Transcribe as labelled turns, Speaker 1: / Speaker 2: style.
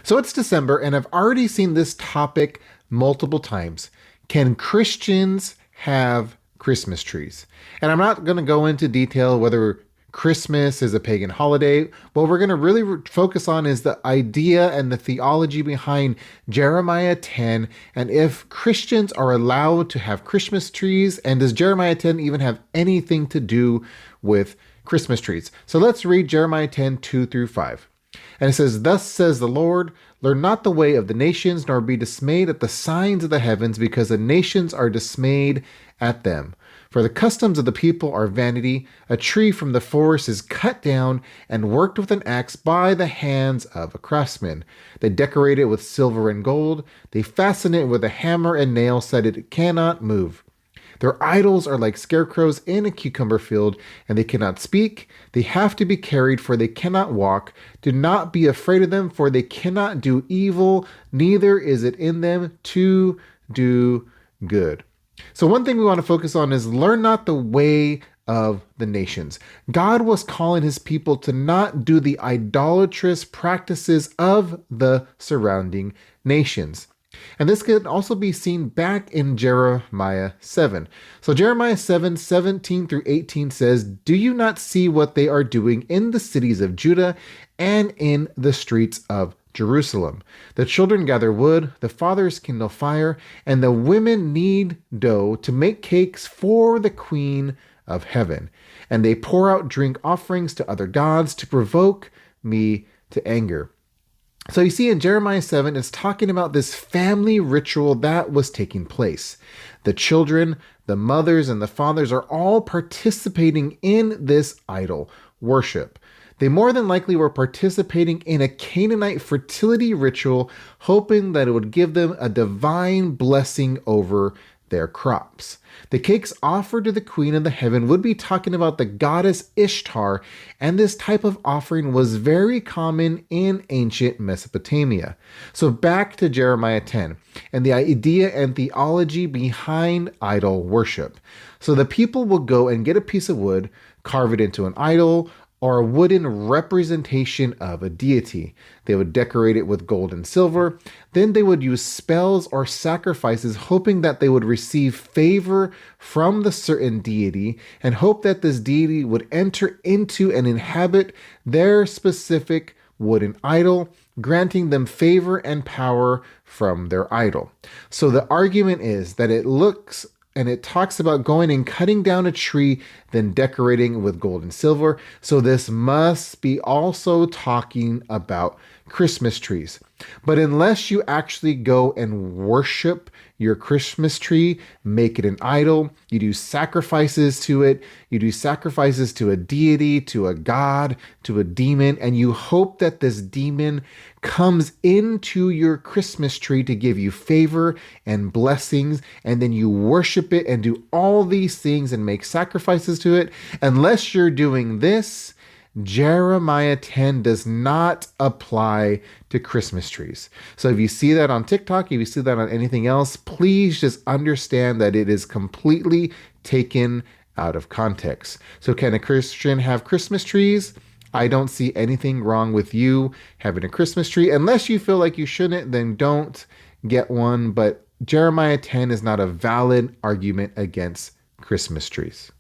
Speaker 1: So it's December, and I've already seen this topic multiple times. Can Christians have Christmas trees? And I'm not going to go into detail whether Christmas is a pagan holiday. What we're going to really focus on is the idea and the theology behind Jeremiah 10, and if Christians are allowed to have Christmas trees, and does Jeremiah 10 even have anything to do with Christmas trees? So let's read Jeremiah 10, 2 through 5. And it says, "Thus says the Lord, learn not the way of the nations, nor be dismayed at the signs of the heavens, because the nations are dismayed at them. For the customs of the people are vanity. A tree from the forest is cut down and worked with an axe by the hands of a craftsman. They decorate it with silver and gold. They fasten it with a hammer and nail so that it cannot move. Their idols are like scarecrows in a cucumber field, and they cannot speak. They have to be carried, for they cannot walk. Do not be afraid of them, for they cannot do evil, neither is it in them to do good." So one thing we want to focus on is learn not the way of the nations. God was calling his people to not do the idolatrous practices of the surrounding nations. And this can also be seen back in Jeremiah 7. So Jeremiah 7, 17 through 18 says, "Do you not see what they are doing in the cities of Judah and in the streets of Jerusalem? The children gather wood, the fathers kindle fire, and the women knead dough to make cakes for the Queen of Heaven. And they pour out drink offerings to other gods to provoke me to anger." So you see in Jeremiah 7, it's talking about this family ritual that was taking place. The children, the mothers, and the fathers are all participating in this idol worship. They more than likely were participating in a Canaanite fertility ritual, hoping that it would give them a divine blessing over their crops. The cakes offered to the Queen of the Heaven would be talking about the goddess Ishtar, and this type of offering was very common in ancient Mesopotamia. So back to Jeremiah 10 and the idea and theology behind idol worship. So the people will go and get a piece of wood, carve it into an idol, or a wooden representation of a deity. They would decorate it with gold and silver. Then they would use spells or sacrifices, hoping that they would receive favor from the certain deity and hope that this deity would enter into and inhabit their specific wooden idol, granting them favor and power from their idol. So the argument is that it talks about going and cutting down a tree, then decorating with gold and silver. So this must be also talking about Christmas trees. But unless you actually go and worship your Christmas tree, make it an idol, you do sacrifices to it, you do sacrifices to a deity, to a god, to a demon, and you hope that this demon comes into your Christmas tree to give you favor and blessings, and then you worship it and do all these things and make sacrifices to it. Unless you're doing this, Jeremiah 10 does not apply to Christmas trees. So if you see that on TikTok, if you see that on anything else, please just understand that it is completely taken out of context. So can a Christian have Christmas trees? I don't see anything wrong with you having a Christmas tree. Unless you feel like you shouldn't, then don't get one. But Jeremiah 10 is not a valid argument against Christmas trees.